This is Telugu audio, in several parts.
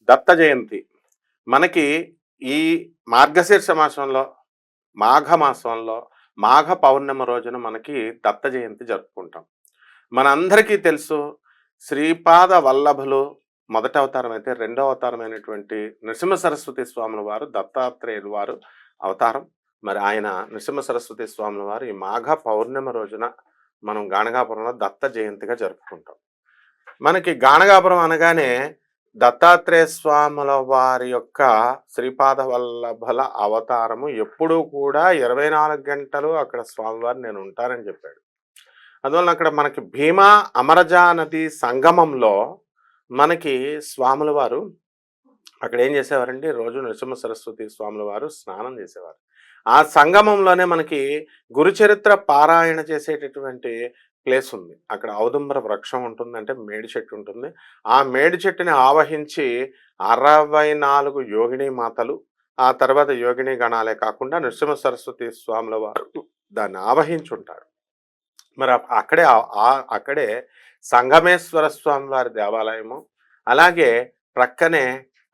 దత్త జయంతి మనకి ఈ మార్గశీర్ష మాసంలో, మాఘమాసంలో, మాఘ పౌర్ణమి రోజున మనకి దత్త జయంతి జరుపుకుంటాం. మనందరికీ తెలుసు శ్రీపాద వల్లభులు మొదటి అవతారం అయితే, రెండో అవతారమైనటువంటి నృసింహ సరస్వతి స్వాముల వారు దత్తాత్రేయులు వారు అవతారం. మరి ఆయన నృసింహ సరస్వతి స్వాముల వారు ఈ మాఘ పౌర్ణమి రోజున మనం గాణగాపురంలో దత్త జయంతిగా జరుపుకుంటాం. మనకి గాణగాపురం అనగానే దత్తాత్రేయ స్వాముల వారి యొక్క శ్రీపాద వల్లభల అవతారము ఎప్పుడూ కూడా 24 గంటలు అక్కడ స్వామివారు నేను ఉంటానని చెప్పాడు. అందువలన అక్కడ మనకి భీమా అమరజా నది సంగమంలో మనకి స్వాముల వారు అక్కడ ఏం చేసేవారండి, రోజు నరసింహ సరస్వతి స్వాముల వారు స్నానం చేసేవారు. ఆ సంగమంలోనే మనకి గురుచరిత్ర పారాయణ చేసేటటువంటి ప్లేస్ ఉంది. అక్కడ ఔదుంబర వృక్షం ఉంటుంది, అంటే మేడి చెట్టు ఉంటుంది. ఆ మేడి చెట్టుని ఆవహించి 64 యోగిని మాతలు, ఆ తర్వాత యోగిని గణాలే కాకుండా నృసింహ సరస్వతి స్వాముల వారు దాన్ని ఆవహించుంటారు. మరి అక్కడే సంగమేశ్వర స్వామి వారి దేవాలయము, అలాగే ప్రక్కనే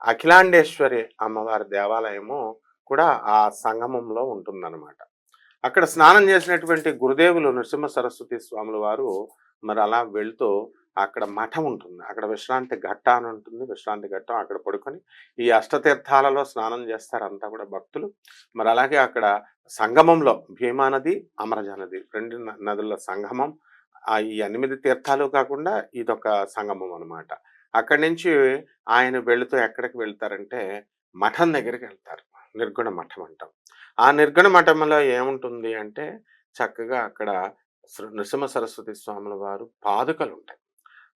అఖిలాండేశ్వరి అమ్మవారి దేవాలయము కూడా ఆ సంగమంలో ఉంటుందన్నమాట. అక్కడ స్నానం చేసినటువంటి గురుదేవులు నృసింహ సరస్వతి స్వాముల వారు మరి అలా వెళ్తూ అక్కడ మఠం ఉంటుంది. అక్కడ విశ్రాంతి ఘట్ట అని ఉంటుంది. విశ్రాంతి ఘట్టం అక్కడ పడుకొని ఈ అష్టతీర్థాలలో స్నానం చేస్తారు అంతా కూడా భక్తులు. మరి అలాగే అక్కడ సంగమంలో భీమా నది, అమరజ నది 2 నదుల సంగమం. ఈ 8 తీర్థాలు కాకుండా ఇదొక సంగమం అనమాట. అక్కడి నుంచి ఆయన వెళుతూ ఎక్కడికి వెళ్తారంటే మఠం దగ్గరికి వెళ్తారు. నిర్గుణ మఠం అంటాం. ఆ నిర్గుణ మఠంలో ఏముంటుంది అంటే చక్కగా అక్కడ నృసింహ సరస్వతి స్వాముల వారు పాదుకలుంటాయి.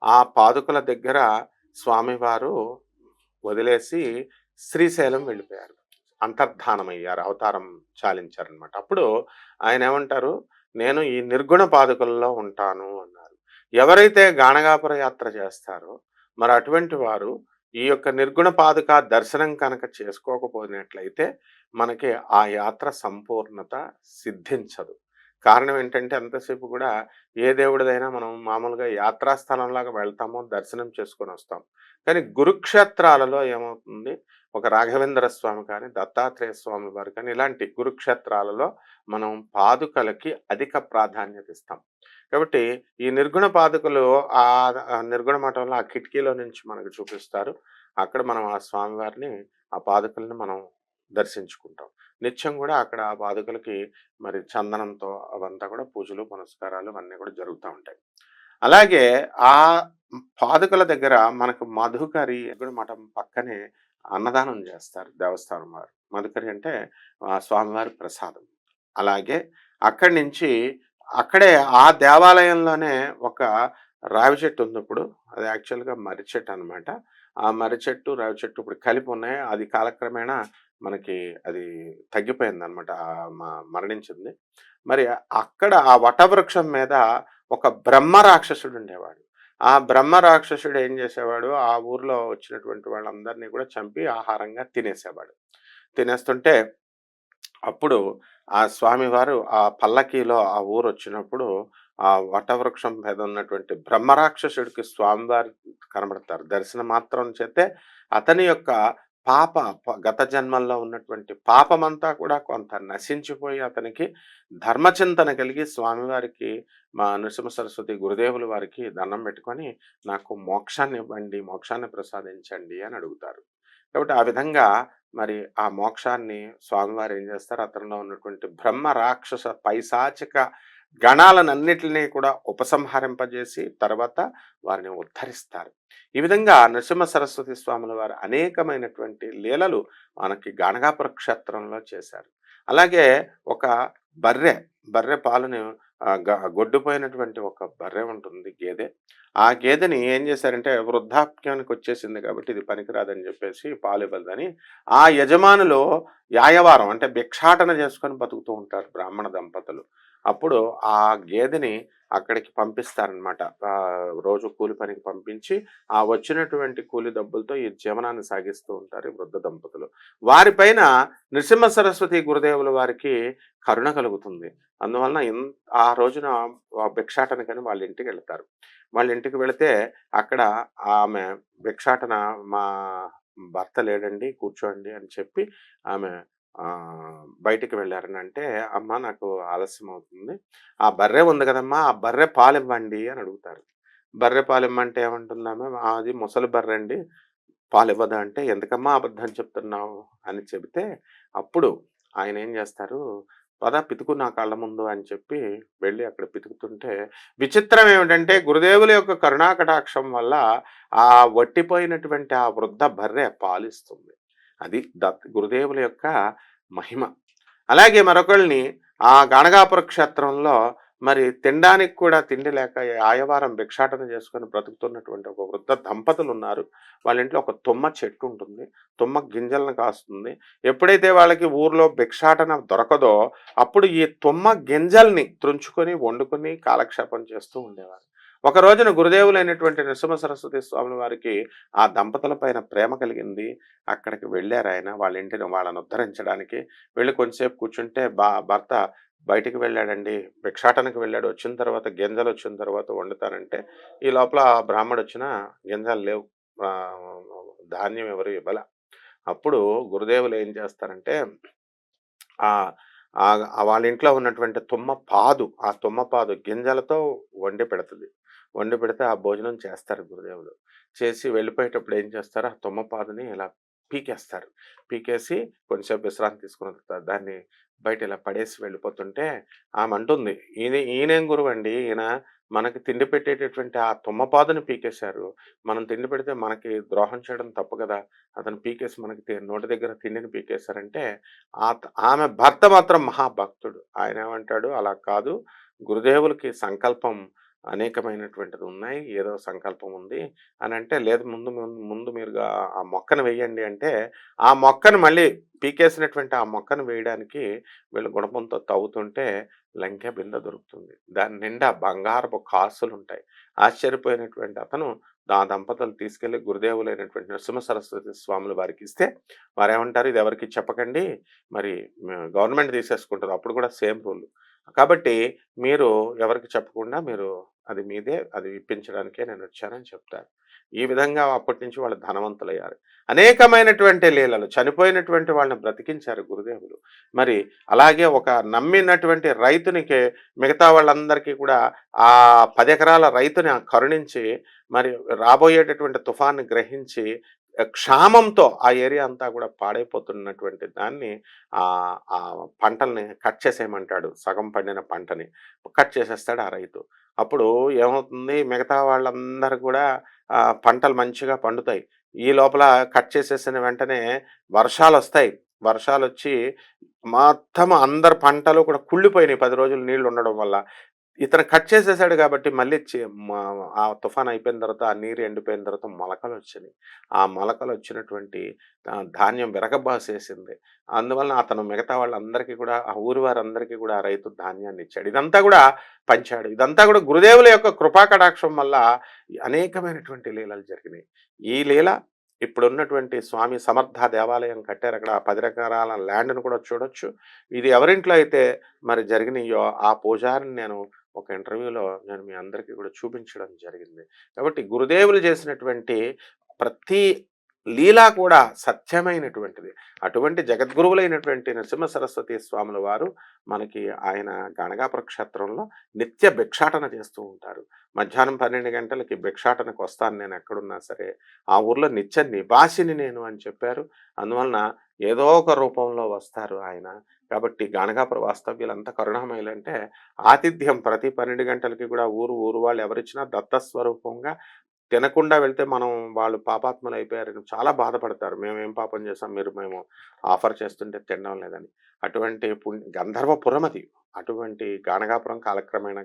ఆ పాదుకల దగ్గర స్వామివారు వదిలేసి శ్రీశైలం వెళ్ళిపోయారు. అంతర్ధానమయ్యారు, అవతారం చాలించారనమాట. అప్పుడు ఆయన ఏమంటారు, నేను ఈ నిర్గుణ పాదుకల్లో ఉంటాను అన్నారు. ఎవరైతే గాణగాపుర యాత్ర చేస్తారో మరి అటువంటి వారు ఈ యొక్క నిర్గుణ పాదుక దర్శనం కనుక చేసుకోకపోయినట్లయితే మనకి ఆ యాత్ర సంపూర్ణత సిద్ధించదు. కారణం ఏంటంటే ఎంతసేపు కూడా ఏ దేవుడిదైనా మనం మామూలుగా యాత్రా స్థలంలాగా వెళ్తామో దర్శనం చేసుకొని వస్తాం. కానీ గురుక్షేత్రాలలో ఏమవుతుంది, ఒక రాఘవేంద్ర స్వామి కానీ, దత్తాత్రేయ స్వామి వారు కానీ, ఇలాంటి గురుక్షేత్రాలలో మనం పాదుకలకి అధిక ప్రాధాన్యత ఇస్తాం. కాబట్టి ఈ నిర్గుణ పాదుకలు ఆ నిర్గుణ మఠంలో ఆ కిటికీలో నుంచి మనకు చూపిస్తారు. అక్కడ మనం ఆ స్వామివారిని, ఆ పాదుకల్ని మనం దర్శించుకుంటాం. నిత్యం కూడా అక్కడ ఆ పాదుకలకి మరి చందనంతో అవంతా కూడా పూజలు పునస్కారాలు అన్నీ కూడా జరుగుతూ ఉంటాయి. అలాగే ఆ పాదుకల దగ్గర మనకు మధుకరి నిర్గుణ మఠం పక్కనే అన్నదానం చేస్తారు దేవస్థానం వారు. మధుకరి అంటే స్వామివారి ప్రసాదం. అలాగే అక్కడి నుంచి అక్కడే ఆ దేవాలయంలోనే ఒక రావి చెట్టు ఉంది. ఇప్పుడు అది యాక్చువల్గా మర్రి చెట్టు అనమాట. ఆ మర్రి చెట్టు రావి చెట్టు ఇప్పుడు కలిపి ఉన్నాయి. అది కాలక్రమేణా మనకి అది తగ్గిపోయిందనమాట, మరణించింది. మరి అక్కడ ఆ వటవృక్షం మీద ఒక బ్రహ్మ రాక్షసుడు ఉండేవాడు. ఆ బ్రహ్మ రాక్షసుడు ఏం చేసేవాడు, ఆ ఊర్లో వచ్చినటువంటి వాళ్ళందరినీ కూడా చంపి ఆహారంగా తినేసేవాడు. తినేస్తుంటే అప్పుడు ఆ స్వామివారు ఆ పల్లకీలో ఆ ఊరొచ్చినప్పుడు ఆ వటవృక్షం మీద ఉన్నటువంటి బ్రహ్మరాక్షసుడికి స్వామివారు కనబడతారు. దర్శన మాత్రం చేతే అతని యొక్క గత జన్మల్లో ఉన్నటువంటి పాపమంతా కూడా కొంత నశించిపోయి అతనికి ధర్మచింతన కలిగి స్వామివారికి, మా నృసింహ సరస్వతి గురుదేవుల వారికి దండం పెట్టుకొని నాకు మోక్షాన్ని ఇవ్వండి, మోక్షాన్ని ప్రసాదించండి అని అడుగుతారు. కాబట్టి ఆ విధంగా మరి ఆ మోక్షాన్ని స్వామివారు ఏం చేస్తారు, అతనిలో ఉన్నటువంటి బ్రహ్మ రాక్షస పైశాచిక గణాలనన్నిటినీ కూడా ఉపసంహరింపజేసి తర్వాత వారిని ఉద్ధరిస్తారు. ఈ విధంగా నృసింహ సరస్వతి స్వాముల వారు అనేకమైనటువంటి లీలలు మనకి గాణగాపుర క్షేత్రంలో చేశారు. అలాగే ఒక బర్రె బర్రె పాలుని గొడ్డుపోయినటువంటి ఒక బర్రె ఉంటుంది, గేదె. ఆ గేదెని ఏం చేశారంటే వృద్ధాప్యానికి వచ్చేసింది కాబట్టి ఇది పనికిరాదని చెప్పేసి పాలు ఇవ్వదని ఆ యజమానులు యాయవారం అంటే భిక్షాటన చేసుకొని బతుకుతూ ఉంటారు బ్రాహ్మణ దంపతులు. అప్పుడు ఆ గేదెని అక్కడికి పంపిస్తారనమాట. రోజు కూలి పనికి పంపించి ఆ వచ్చినటువంటి కూలి డబ్బులతో ఈ జీవనాన్ని సాగిస్తూ ఉంటారు ఈ వృద్ధ దంపతులు. వారిపైన నృసింహ సరస్వతి గురుదేవుల వారికి కరుణ కలుగుతుంది. అందువలన ఆ రోజున భిక్షాటనకని వాళ్ళ ఇంటికి వెళ్తారు. వాళ్ళ ఇంటికి వెళితే అక్కడ ఆమె భిక్షాటన మా భర్త లేడండి కూర్చోండి అని చెప్పి ఆమె బయటికి వెళ్ళారనంటే, "అమ్మ నాకు ఆలస్యం అవుతుంది. ఆ బర్రె ఉంది కదమ్మా! ఆ బర్రె పాలివ్వండి" అని అడుగుతారు. బర్రె పాలిమ్మంటే ఏమంటుందామె, "అది ముసలి బర్రండి పాలివ్వదా" అంటే, "ఎందుకమ్మా అబద్ధం చెప్తున్నావు" అని చెబితే, అప్పుడు ఆయనేం జేస్తారు, "పద పితుకు నా కళ్ళ ముందు" అని చెప్పి వెళ్ళి అక్కడ పితుకుతుంటే, విచిత్రం ఏమిటంటే గురుదేవుల యొక్క కరుణా కటాక్షం వల్ల ఆ వట్టిపోయినటువంటి ఆ వృద్ధ బర్రె పాలిస్తుంది. అది గురుదేవుల యొక్క మహిమ. అలాగే మరొకళ్ళని ఆ గాణగాపుర క్షేత్రంలో మరి తినడానికి కూడా తిండి లేక ఆయవారం భిక్షాటన చేసుకొని బ్రతుకుతున్నటువంటి ఒక వృద్ధ దంపతులున్నారు. వాళ్ళ ఇంట్లో ఒక తుమ్మ చెట్టు ఉంటుంది. తుమ్మ గింజలను కాస్తుంది. ఎప్పుడైతే వాళ్ళకి ఊర్లో భిక్షాటన దొరకదో అప్పుడు ఈ తుమ్మ గింజల్ని త్రుంచుకొని, వండుకొని కాలక్షేపం చేస్తూ ఉండేవారు. ఒక రోజున గురుదేవులైనటువంటి నృసింహ సరస్వతి స్వాముల వారికి ఆ దంపతుల పైన ప్రేమ కలిగింది. అక్కడికి వెళ్లారాయన. వాళ్ళ ఇంటిని వాళ్ళని ఉద్ధరించడానికి. వెళ్లి కొంచెంసేపు కూర్చుంటే భర్త బయటికి వెళ్ళాడండి. భిక్షాటనకి వెళ్ళాడు. వచ్చిన తర్వాత గింజలొచ్చిన తర్వాత వండుతానంటే, ఈ లోపల ఆ బ్రాహ్మడొచ్చినా గింజలు లేవు. ధాన్యం ఎవరు ఇవ్వల. అప్పుడు గురుదేవులు ఏం చేస్తారంటే, ఆహ్, వాళ్ళ ఇంట్లో ఉన్నటువంటి ఆ తుమ్మ పాదు గింజలతో వండి పెడతది. వండి పెడితే ఆ భోజనం చేస్తారు గురుదేవులు. చేసి వెళ్ళిపోయేటప్పుడు ఏం చేస్తారు, ఆ తుమ్మ పాదుని ఇలా పీకేస్తారు. పీకేసి కొంచెంసేపు విశ్రాంతి తీసుకున్న తర్వాత దాన్ని బయట ఇలా పడేసి వెళ్ళిపోతుంటే ఆమంటుంది, ఈయనేం గురువండి, ఈయన మనకి తిండి పెట్టేటటువంటి ఆ తుమ్మ పాదుని పీకేశారు. మనం తిండి పెడితే మనకి ద్రోహం చేయడం తప్పు గదా! అతను పీకేసి మనకి నోటి దగ్గర తిండిని పీకేశారంటే, ఆమె భర్త మాత్రం మహాభక్తుడు. ఆయనేమంటాడు, "అలా కాదు, గురుదేవులకి సంకల్పం అనేకమైనటువంటిది ఉన్నాయి. ఏదో సంకల్పం ఉంది" అనంటే, "లేదు ముందు మీరుగా ఆ మొక్కను వెయ్యండి" అంటే, ఆ మొక్కను మళ్ళీ పీకేసినటువంటి ఆ మొక్కను వేయడానికి వీళ్ళు గుణపంతో తవ్వుతుంటే లంకె బిందె దొరుకుతుంది. దాని నిండా బంగారపు కాసులుంటాయి. ఆశ్చర్యపోయినటువంటి అతను ఆ దంపతులు తీసుకెళ్ళి గురుదేవులైనటువంటి నరసింహ సరస్వతి స్వాముల వారికిస్తే, వారేమంటారు, "ఇది ఎవరికీ చెప్పకండి. మరి గవర్నమెంట్ తీసేసుకుంటది." అప్పుడు కూడా సేమ్ రూల్. కాబట్టి మీరు ఎవరికీ చెప్పకుండా మీరు అది మీదే. అది ఇప్పించడానికే నేనొచ్చానని చెప్తారు. ఈ విధంగా అప్పటినుంచి వాళ్ళు ధనవంతులయ్యారు. అనేకమైనటువంటి లీలలు. చనిపోయినటువంటి వాళ్ళని బ్రతికించారు గురుదేవులు. మరి అలాగే ఒక నమ్మినటువంటి రైతునికి మిగతా వాళ్ళందరికీ కూడా ఆ 10 ఎకరాల రైతుని కరుణించి మరి రాబోయేటటువంటి తుఫాన్ని గ్రహించి క్షామంతో ఆ ఏరియా అంతా కూడా పాడైపోతున్నటువంటి దాన్ని ఆ పంటల్ని కట్ చేసేయమంటాడు. సగం పండిన పంటని కట్ చేసేస్తాడు ఆ రైతు. అప్పుడు ఏమవుతుంది, మిగతా వాళ్ళందరూ కూడా పంటలు మంచిగా పండుతాయి. ఈ లోపల కట్ చేసేసిన వెంటనే వర్షాలొస్తాయి. వర్షాలొచ్చి మొత్తం అందరి పంటలు కూడా కుళ్ళిపోయినాయి 10 రోజులు నీళ్లుండడం వల్ల. ఇతను కట్ చేసేసాడు కాబట్టి మళ్ళీ మా ఆ తుఫాన్ అయిపోయిన తర్వాత ఆ నీరు ఎండిపోయిన తర్వాత మొలకలొచ్చినియి. ఆ మొలకలొచ్చినటువంటి ధాన్యం విరగబాసేసింది. అందువలన అతను మిగతా వాళ్ళందరికీ కూడా ఆ ఊరి వారందరికీ కూడా ఆ రైతు ధాన్యాన్నిచ్చాడు. ఇదంతా కూడా పంచాడు. ఇదంతా కూడా గురుదేవుల యొక్క కృపా కటాక్షం వల్ల అనేకమైనటువంటి లీలలు జరిగినాయి. ఈ లీల ఇప్పుడున్నటువంటి స్వామి సమర్థ దేవాలయం కట్టారు. అక్కడ 10 ఎకరాల ల్యాండ్‌ని కూడా చూడొచ్చు. ఇది ఎవరింట్లో అయితే మరి జరిగినాయో ఆ పూజారిని నేను ఒక ఇంటర్వ్యూలో నేను మీ అందరికీ కూడా చూపించడం జరిగింది. కాబట్టి గురుదేవులు చేసినటువంటి ప్రతి లీల కూడా సత్యమైనటువంటిది. అటువంటి జగద్గురువులైనటువంటి నరసింహ సరస్వతి స్వాముల వారు మనకి ఆయన గణగాపుర క్షేత్రంలో నిత్య భిక్షాటన చేస్తూ ఉంటారు. మధ్యాహ్నం 12 గంటలకి భిక్షాటనకు వస్తాను నేను ఎక్కడున్నా సరే. ఆ ఊర్లో నిత్య నివాసిని నేను అని చెప్పారు. అందువలన ఏదో ఒక రూపంలో వస్తారు ఆయన. కాబట్టి గాణగాపుర వాస్తవ్యులంతా కరుణామయులంటే ఆతిథ్యం ప్రతి 12 గంటలకి కూడా ఊరు వాళ్ళు ఎవరిచ్చినా దత్తస్వరూపంగా తినకుండా వెళ్తే మనం వాళ్ళు పాపాత్ములైపోయారని చాలా బాధపడతారు. మేమేం పాపం చేశాం, మేము ఆఫర్ చేస్తుంటే తినడం లేదని. అటువంటి గంధర్వపురం అది. అటువంటి గాణగాపురం కాలక్రమేణా